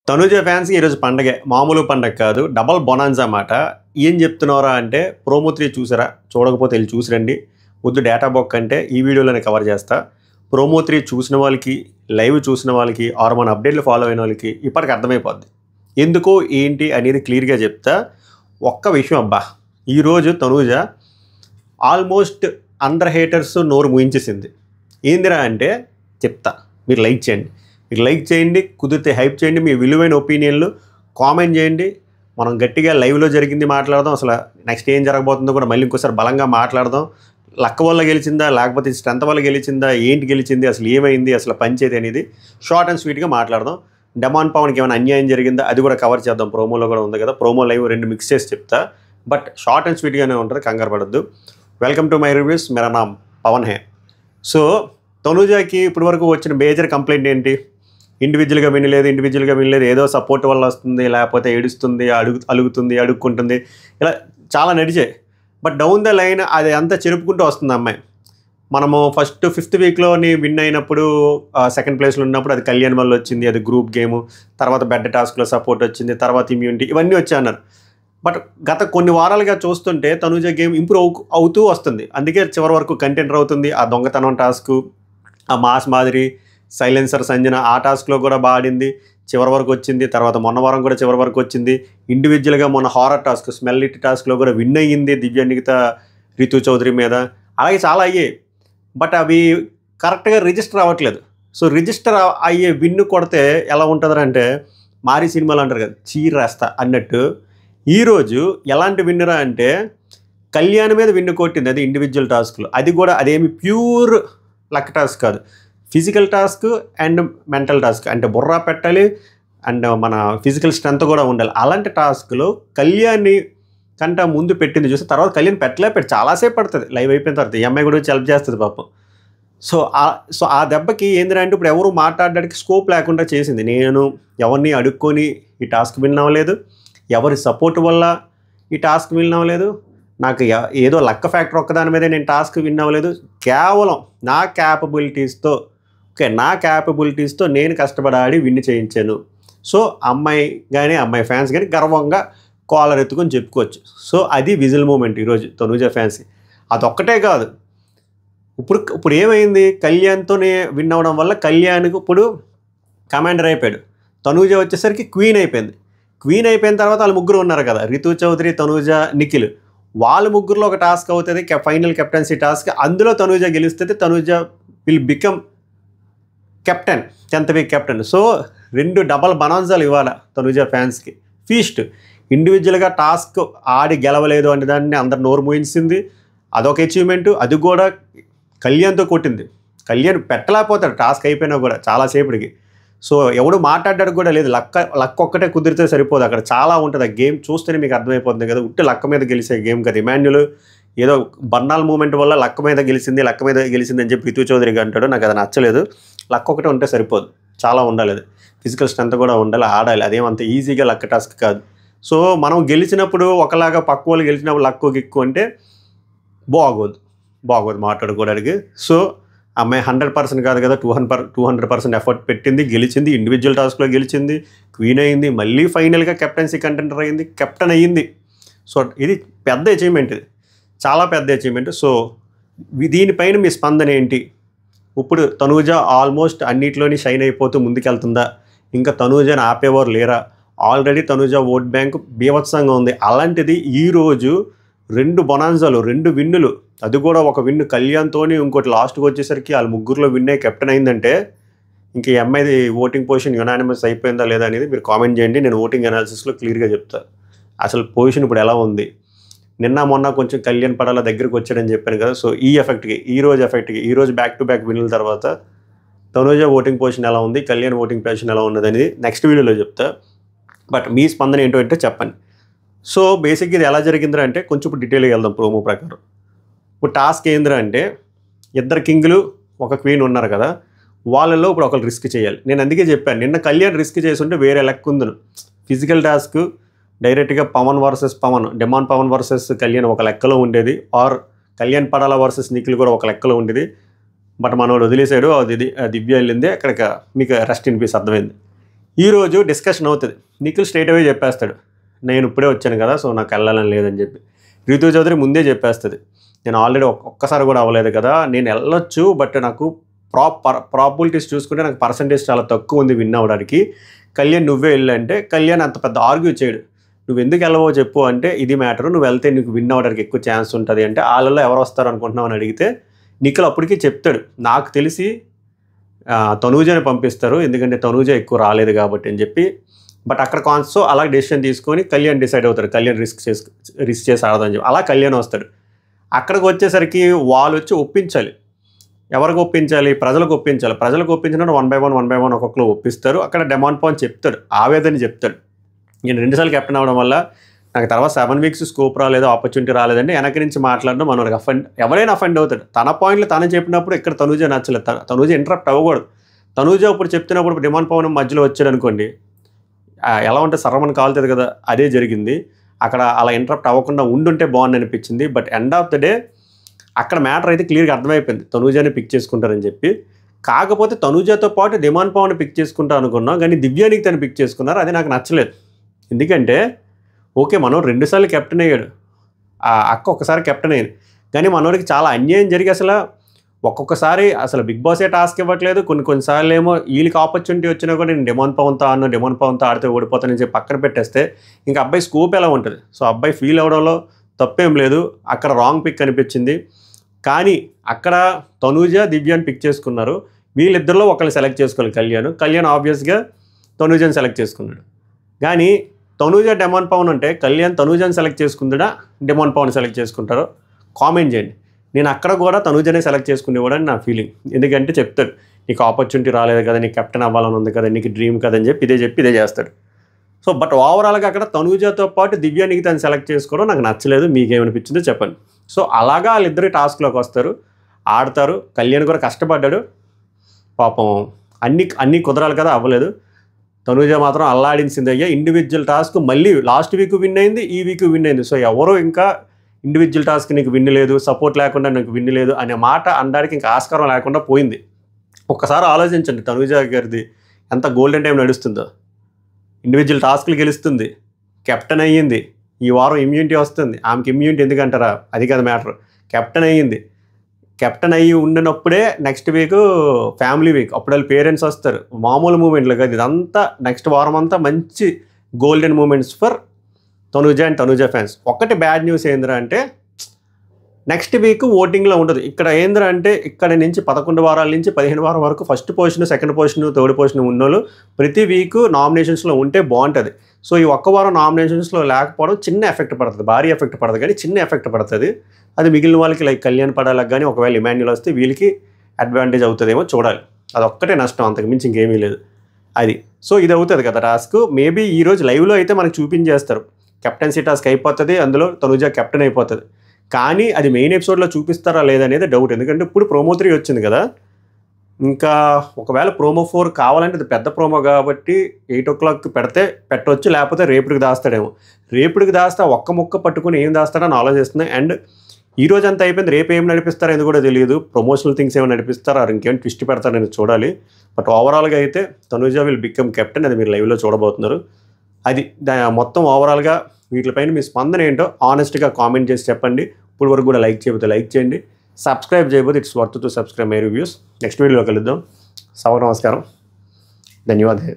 తనూజ ఫ్యాన్స్‌కి ఈరోజు పండగే. మామూలు పండగ కాదు. డబుల్ బొనాన్సా మాట. ఏం చెప్తున్నావురా అంటే ప్రోమో 3 చూసారా? చూడకపోతే ఎళ్లి చూసి రండి. వద్దు డేటా బొక్క అంటే ఈ వీడియోలోనే కవర్ చేస్తా. ప్రోమో 3 చూసిన వాళ్ళకి, లైవ్ చూసిన వాళ్ళకి ఆర్ మన అప్డేట్‌లు ఫాలో అయిన వాళ్ళకి ఇప్పటికి అర్థమైపోద్ది. ఎందుకు, ఏంటి అనేది క్లియర్‌గా చెప్తా. ఒక్క విషయం అబ్బా! ఈరోజు తనూజ ఆల్మోస్ట్ అందరు హేటర్స్ నోరు మూయించేసింది. ఏందిరా అంటే చెప్తా. మీరు లైక్ చేయండి. మీరు లైక్ చేయండి, కుదిరితే హైప్ చేయండి, మీ విలువైన ఒపీనియన్లు కామెంట్ చేయండి. మనం గట్టిగా లైవ్లో జరిగింది మాట్లాడదాం. అసలు నెక్స్ట్ ఏం జరగబోతుందో కూడా మళ్ళీ ఇంకోసారి బలంగా మాట్లాడదాం. లక్క వల్ల గెలిచిందా, లేకపోతే స్ట్రెంత్ వల్ల గెలిచిందా, ఏంటి గెలిచింది, అసలు ఏమైంది, అసలు పంచేది అనేది షార్ట్ అండ్ స్వీట్గా మాట్లాడదాం. డెమాన్ పవన్కి ఏమైనా అన్యాయం జరిగిందా అది కూడా కవర్ చేద్దాం. ప్రోమోలో కూడా ఉంది కదా, ప్రోమో లైవ్ రెండు మిక్స్ చేసి చెప్తా. బట్ షార్ట్ అండ్ స్వీట్గానే ఉంటుంది, కంగారు పడద్దు. Welcome to my reviews. Mera NAM Pawan hey. So తనూజాకి ఇప్పటి వరకు వచ్చిన మేజర్ కంప్లైంట్ ఏంటి? ఇండివిజువల్గా వినలేదు, ఏదో సపోర్ట్ వల్ల వస్తుంది, లేకపోతే ఏడుస్తుంది, అలుగుతుంది, అడుక్కుంటుంది, ఇలా చాలా నడిచాయి. బట్ డౌన్ ద లైన్ అది అంతా చెరుపుకుంటూ వస్తుంది అమ్మాయి. మనము ఫస్ట్ 5th వీక్లోని విన్ అయినప్పుడు సెకండ్ ప్లేస్లో ఉన్నప్పుడు అది కళ్యాణ్ వల్ల వచ్చింది, అది గ్రూప్ గేము. తర్వాత బెడ్ టాస్క్లో సపోర్ట్ వచ్చింది, తర్వాత ఇమ్యూనిటీ, ఇవన్నీ వచ్చాయి అన్నారు. బట్ గత కొన్ని వారాలుగా చూస్తుంటే తనూజ గేమ్ ఇంప్రూవ్ అవుతూ వస్తుంది. అందుకే చివరి వరకు కంటెంటర్ అవుతుంది. ఆ దొంగతనం టాస్క్, ఆ మాస్ మాదిరి, సైలెన్సర్ సంజన ఆ టాస్క్లో కూడా బాడింది, చివరి వరకు వచ్చింది. తర్వాత మొన్న వారం కూడా చివరి వరకు వచ్చింది. ఇండివిజువల్గా మొన్న హారర్ టాస్క్, స్మెల్ ఇట్ టాస్క్లో కూడా విన్ అయ్యింది దివ్య నిఖిత రితు చౌదరి మీద. అలాగే చాలా అయ్యాయి. బట్ అవి కరెక్ట్గా రిజిస్టర్ అవ్వట్లేదు. సో రిజిస్టర్ అయ్యే విన్ను కొడితే ఎలా ఉంటుంది అంటే మారి సినిమాలు అంటారు కదా, చీరేస్తా అన్నట్టు. ఈరోజు ఎలాంటి విన్నరా అంటే కళ్యాణ్ మీద విన్ను కొట్టింది. అది ఇండివిజువల్ టాస్క్లు. అది కూడా అదేమి ప్యూర్ లక్ టాస్క్ కాదు, physical task and mental task. అంటే బుర్రా పెట్టాలి అండ్ మన ఫిజికల్ స్ట్రెంత్ కూడా ఉండాలి. అలాంటి టాస్క్లో కళ్యాణ్ని కంట ముందు పెట్టింది చూస్తే తర్వాత కళ్యాణ్ పెట్టి చాలాసేపు పడుతుంది లైవ్ అయిపోయిన తర్వాత. ఈ అమ్మాయి కూడా వచ్చి హెల్ప్ చేస్తుంది పాపం. సో ఆ దెబ్బకి ఏంటంటే అంటే ఇప్పుడు ఎవరు మాట్లాడడానికి స్కోప్ లేకుండా చేసింది. నేను ఎవరిని అడుక్కొని ఈ టాస్క్ విన్ అవ్వలేదు, ఎవరి సపోర్ట్ వల్ల ఈ టాస్క్ విన్ అవ్వలేదు, నాకు ఏదో లక్క ఫ్యాక్టర్ ఒక్కదాని మీదే నేను టాస్క్ విన్ అవ్వలేదు. కేవలం నా క్యాపబిలిటీస్తో నేను కష్టపడి విన్ చేయించాను. సో అమ్మాయి కానీ అమ్మాయి ఫ్యాన్స్ కానీ గర్వంగా కాలర్ ఎత్తుకొని చెప్పుకోవచ్చు. సో అది విజిల్ మూమెంట్ ఈరోజు తనూజ ఫ్యాన్స్కి. అదొక్కటే కాదు, ఇప్పుడు ఏమైంది, కళ్యాణ్తోనే విన్ అవ్వడం వల్ల కళ్యాణ్కి ఇప్పుడు కమాండర్ అయిపోయాడు. తనూజ వచ్చేసరికి క్వీన్ అయిపోయింది. క్వీన్ అయిపోయిన తర్వాత వాళ్ళు ముగ్గురు ఉన్నారు కదా, రితు చౌదరి, తనూజ, నిఖిల్. వాళ్ళ ముగ్గురులో ఒక టాస్క్ అవుతుంది, ఫైనల్ కెప్టెన్సీ టాస్క్. అందులో తనూజ గెలుస్తుంది. Tanuja will become captain, 10th week captain. So 2 double బనాన్సాలు ఇవ్వాలి తనూజ ఫ్యాన్స్కి. ఫీస్ట్ ఇండివిజువల్గా టాస్క్ ఆడి గెలవలేదు అనే దాన్ని అందరు నోరు మూయించింది, అదొక అచీవ్మెంట్. అది కూడా కళ్యాణ్తో కొట్టింది. కళ్యాణ్ పెట్టలేకపోతాడు టాస్క్ అయిపోయినా కూడా చాలాసేపటికి. సో ఎవడు మాట్లాడడానికి కూడా లేదు. లక్ ఒక్కటే కుదిరితే సరిపోదు, అక్కడ చాలా ఉంటుంది. ఆ గేమ్ చూస్తేనే మీకు అర్థమైపోతుంది కదా, ఉట్టి లక్క మీద గెలిచే గేమ్ కదా. ఇమాన్యుల్ ఏదో బర్నాల్ మూమెంట్ వల్ల లక్క మీద గెలిచింది అని చెప్పి రితు చౌదరికి అంటాడు. నాకు అది నచ్చలేదు. లక్ ఒకటే ఉంటే సరిపోదు, చాలా ఉండాలి. అది ఫిజికల్ స్ట్రెంత్ కూడా ఉండాలి, ఆడాలి. అదేమంత ఈజీగా లక్ టాస్క్ కాదు. సో మనం గెలిచినప్పుడు ఒకలాగా పక్క వాళ్ళు గెలిచినప్పుడు లక్కు గిక్కు అంటే బాగోదు మాట్లాడుకోవడానికి. సో అమ్మాయి 100% కాదు కదా, 200% ఎఫర్ట్ పెట్టింది, గెలిచింది. ఇండివిజువల్ టాస్క్లో గెలిచింది, క్వీన్ అయింది, మళ్ళీ ఫైనల్గా కెప్టెన్సీ కంటెంటర్ అయింది, కెప్టెన్ అయ్యింది. సో ఇది పెద్ద అచీవ్మెంట్, ఇది చాలా పెద్ద అచీవ్మెంట్. సో దీనిపైన మీ స్పందన ఏంటి? ఇప్పుడు తనూజ ఆల్మోస్ట్ అన్నిట్లోని షైన్ అయిపోతూ ముందుకెళ్తుందా? ఇంకా తనూజని ఆపేవారు లేరా? ఆల్రెడీ తనూజ ఓట్ బ్యాంక్ బీభత్సంగా ఉంది. అలాంటిది ఈరోజు 2 బొనాన్సాలు, 2 విన్నులు, అది కూడా ఒక విన్ను కళ్యాణ్తోని, ఇంకోటి లాస్ట్కి వచ్చేసరికి వాళ్ళ ముగ్గురులో విన్ అయ్యి కెప్టెన్ అయిందంటే ఇంక ఈ అమ్మాయిది ఓటింగ్ పొజిషన్ యునానిమస్ అయిపోయిందా లేదా అనేది మీరు కామెంట్ చేయండి. నేను ఓటింగ్ అనాలిసిస్లో క్లియర్గా చెప్తాను అసలు పొజిషన్ ఇప్పుడు ఎలా ఉంది. నిన్న మొన్న కొంచెం కళ్యాణ్ పడాల దగ్గరికి వచ్చాడని చెప్పాను కదా. సో ఈ రోజు బ్యాక్ టు బ్యాక్ విన్నుల తర్వాత తనూజ ఓటింగ్ పొజిషన్ ఎలా ఉంది, కళ్యాణ్ ఓటింగ్ పొజిషన్ ఎలా ఉన్నది అనేది నెక్స్ట్ వీడియోలో చెప్తా. బట్ మీ స్పందన ఏంటో అంటే చెప్పండి. సో బేసిక్గా ఇది ఎలా జరిగిందిరా అంటే కొంచెం ఇప్పుడు డీటెయిల్గా వెళ్దాం. ప్రోమో ప్రకారం ఇప్పుడు టాస్క్ ఏందిరా అంటే 2 కింగులు 1 క్వీన్ ఉన్నారు కదా, వాళ్ళలో ఇప్పుడు ఒకరు రిస్క్ చేయాలి. నేను అందుకే చెప్పాను, నిన్న కళ్యాణ్ రిస్క్ చేసి ఉంటే వేరే లెక్క ఉందను. ఫిజికల్ టాస్క్ డైరెక్ట్గా డెమాన్ పవన్ వర్సెస్ కళ్యాణ్ ఒక లెక్కలో ఉండేది, ఆర్ కళ్యాణ్ పడాల వర్సెస్ నిఖిల్ కూడా ఒక లెక్కలో ఉండేది. బట్ మనోడు వదిలేశాడు, అది దివ్య వెళ్ళింది అక్కడికి. మీకు రెస్ట్ ఇన్ పీస్ అర్థమైంది. ఈరోజు డిస్కషన్ అవుతుంది. నిఖిల్ స్ట్రైట్ అవే చెప్పేస్తాడు, నేను ఇప్పుడే వచ్చాను కదా, సో నాకు వెళ్ళాలని లేదని చెప్పి. రితు చౌదరి ముందే చెప్పేస్తుంది, నేను ఆల్రెడీ ఒక్కసారి కూడా అవ్వలేదు కదా, నేను వెళ్ళొచ్చు, బట్ నాకు ప్రాబిలిటీస్ చూసుకుంటే నాకు పర్సంటేజ్ చాలా తక్కువ ఉంది విన్ అవ్వడానికి. కళ్యాణ్ నువ్వే వెళ్ళంటే కళ్యాణ్ అంత పెద్ద ఆర్గ్యూ చేయడు. నువ్వు ఎందుకు వెళ్ళవో చెప్పు అంటే, ఇది మ్యాటరు, నువ్వు వెళ్తే నీకు విన్ అవ్వడానికి ఎక్కువ ఛాన్స్ ఉంటుంది అంటే, వాళ్ళలో ఎవరు వస్తారు అనుకుంటున్నావు అని అడిగితే నిఖిల్ అప్పటికీ చెప్తాడు, నాకు తెలిసి తనూజని పంపిస్తారు, ఎందుకంటే తనూజ ఎక్కువ రాలేదు కాబట్టి అని చెప్పి. బట్ అక్కడ కాన్సో అలా డెసిషన్ తీసుకొని కళ్యాణ్ డిసైడ్ అవుతాడు, కళ్యాణ్ రిస్క్ చేసి ఆడదని చెప్పి. అలా కళ్యాణ్ వస్తాడు. అక్కడికి వచ్చేసరికి వాళ్ళు వచ్చి ఒప్పించాలి. ఎవరికి ఒప్పించాలి? ప్రజలకు ఒప్పించాలి. ప్రజలకు ఒప్పించినట్టు 1 by 1 ఒక్కొక్కరు ఒప్పిస్తారు. అక్కడ డెమాన్ పవన్ చెప్తాడు, ఆవేదన చెప్తాడు, నేను 2 సార్లు కెప్టెన్ అవ్వడం వల్ల నాకు తర్వాత 7 weeks స్కోప్ రాలేదు, ఆపర్చునిటీ రాలేదండి. వెనక నుంచి మాట్లాడడం మనకు ఎవరైనా అఫెండ్ అవుతాడు. తన పాయింట్లు తను చెప్పినప్పుడు ఇక్కడ తనూజ నచ్చలేదు, తనూజ ఇంటరప్ట్ అవ్వకూడదు. తనూజ ఇప్పుడు చెప్తున్నప్పుడు డెమాన్ పవన్ మధ్యలో వచ్చాడు అనుకోండి, ఎలా ఉంటే సర్వమని కాలుతుంది కదా, అదే జరిగింది. అక్కడ అలా ఇంటరప్ట్ అవ్వకుండా ఉండుంటే బాగుంది అనిపించింది. But end of the day అక్కడ మ్యాటర్ అయితే క్లియర్గా అర్థమైపోయింది, తనూజని పిక్ చేసుకుంటారని చెప్పి. కాకపోతే తనూజతో పాటు డెమాన్ పవన్ పిక్ చేసుకుంటా అనుకున్నాం, కానీ దివ్యానికి తను పిక్ చేసుకున్నారు. అది నాకు నచ్చలేదు. ఎందుకంటే ఓకే, మనం 2 సార్లు కెప్టెన్ అయ్యాడు, ఆ అక్క ఒక్కసారి కెప్టెన్ అయ్యింది, కానీ మనోడికి చాలా అన్యాయం జరిగి అసలు ఒక్కొక్కసారి అసలు బిగ్ బాసే టాస్క్ ఇవ్వట్లేదు. కొన్నిసార్లు ఏమో వీళ్ళకి ఆపర్చునిటీ వచ్చినా కూడా నేను డెమాన్ పవన్తో ఆడితే ఓడిపోతానని చెప్పి పక్కన పెట్టేస్తే ఇంకా అబ్బాయి స్కోప్ ఎలా ఉంటుంది? సో అబ్బాయి ఫీల్ అవడంలో తప్పేం లేదు. అక్కడ రాంగ్ పిక్ అనిపించింది. కానీ అక్కడ తనూజ దివ్యాన్ని పిక్ చేసుకున్నారు. వీళ్ళిద్దరిలో ఒకరిని సెలెక్ట్ చేసుకోవాలి కళ్యాణ్ ఆబ్వియస్గా తనూజని సెలెక్ట్ చేసుకున్నాడు. కానీ తనూజ డెమాన్ పవన్ అంటే కళ్యాణ్ తనూజని సెలెక్ట్ చేసుకుందా, డెమాన్ పవన్ సెలెక్ట్ చేసుకుంటారో కామెంట్ చేయండి. నేను అక్కడ కూడా తనూజనే సెలెక్ట్ చేసుకునేవాడని నా ఫీలింగ్. ఎందుకంటే చెప్తాడు, నీకు ఆపర్చునిటీ రాలేదు కదా, నీకు కెప్టెన్ అవ్వాలని ఉంది కదా, నీకు డ్రీమ్ కదా అని చెప్పి ఇదే చేస్తాడు. సో బట్ ఓవరాల్గా అక్కడ తనూజతో పాటు దివ్యానికి తను సెలెక్ట్ చేసుకోవడం నాకు నచ్చలేదు. మీకేమనిపించిందో చెప్పండి. సో అలాగా వాళ్ళిద్దరు టాస్క్లోకి వస్తారు, ఆడతారు. కళ్యాణ్ కూడా కష్టపడ్డాడు పాపం, అన్నీ కుదరాలి కదా, అవ్వలేదు. తనూజ మాత్రం అల్లాడించింది. అయ్యా ఇండివిజువల్ టాస్క్ మళ్ళీ లాస్ట్ వీక్ విన్ అయింది, ఈ వీక్ విన్ అయింది. సో ఎవరో ఇంకా ఇండివిజువల్ టాస్క్ నీకు విన్ లేదు, సపోర్ట్ లేకుండా నీకు విన్ లేదు అనే మాట అనడానికి ఇంకా ఆస్కారం లేకుండా పోయింది. ఒక్కసారి ఆలోచించండి, తనూజ గారిది ఎంత గోల్డెన్ టైం నడుస్తుందో. ఇండివిజువల్ టాస్క్లు గెలుస్తుంది, కెప్టెన్ అయ్యింది, ఈ వారం ఇమ్యూనిటీ వస్తుంది. ఆమెకి ఇమ్యూనిటీ ఎందుకంటారా, అది కదా మ్యాటర్. కెప్టెన్ అయ్యింది, కెప్టెన్ అయ్యి ఉండినప్పుడే నెక్స్ట్ వీక్ ఫ్యామిలీ వీక్, అప్పుడు వాళ్ళు పేరెంట్స్ వస్తారు. మామూలు మూమెంట్లు కదా ఇదంతా. నెక్స్ట్ వారం అంతా మంచి golden moments for Tanuja and Tanuja fans. ఒక్కటి బ్యాడ్ న్యూస్ ఏంద్రా అంటే నెక్స్ట్ వీక్ ఓటింగ్లో ఉండదు. ఇక్కడ ఏంద్రా అంటే ఇక్కడ నుంచి 11 వారాల నుంచి 15 వారం వరకు first position, second position, third position ఉన్నోళ్ళు ప్రతి వీక్ నామినేషన్స్లో ఉంటే బాగుంటుంది. సో ఈ ఒక్క వారం నామినేషన్స్లో లేకపోవడం చిన్న ఎఫెక్ట్ పడుతుంది, భారీ ఎఫెక్ట్ పడుతుంది, కానీ చిన్న ఎఫెక్ట్ పడుతుంది. అది మిగిలిన వాళ్ళకి లైక్ కళ్యాణ్ పడాలకు కానీ ఒకవేళ ఇమాన్యుల్ వస్తే వీళ్ళకి అడ్వాంటేజ్ అవుతుందేమో చూడాలి. అది ఒక్కటే నష్టం, అంతకుమించి ఇంకేమీ లేదు. అది సో ఇది అవుతుంది కదా టాస్క్. మేబీ ఈరోజు లైవ్లో అయితే మనకు చూపించేస్తారు, కెప్టెన్సీ టాస్క్ అయిపోతుంది, అందులో తనూజ కెప్టెన్ అయిపోతుంది. కానీ అది మెయిన్ ఎపిసోడ్లో చూపిస్తారా లేదనేది డౌట్. ఎందుకంటే ఇప్పుడు ప్రోమో 3 వచ్చింది కదా, ఇంకా ఒకవేళ ప్రోమో 4 కావాలంటే అది పెద్ద ప్రోమో కాబట్టి 8 o'clock పెట్టవచ్చు, లేకపోతే రేపుడికి దాస్తాడేమో. రేపుడికి దాస్తే ఒక్క ముక్క పట్టుకుని ఏం దాస్తాడని ఆలోచిస్తున్నాయి. అండ్ ఈ రోజు అంతా అయిపోయింది, రేపు ఏం నడిపిస్తారో ఎందుకు కూడా తెలియదు. ప్రమోషనల్ థింగ్స్ ఏమైనా నడిపిస్తారో, ఇంకేమైనా ట్విస్ట్ పెడతారని చూడాలి. బట్ ఓవరాల్గా అయితే తనూజ విల్ బికమ్ కెప్టెన్, అది మీరు లైవ్లో చూడబోతున్నారు. అది మొత్తం ఓవరాల్గా వీటిపైన మీ స్పందన ఏంటో ఆనెస్ట్గా కామెంట్ చేసి చెప్పండి. ఇప్పుడు వరకు కూడా లైక్ చేయకపోతే లైక్ చేయండి, సబ్స్క్రైబ్ చేయకపోతే it's worth to subscribe my reviews. Next వీడియోలో కలుద్దాం. నమస్కారం, ధన్యవాదాలు.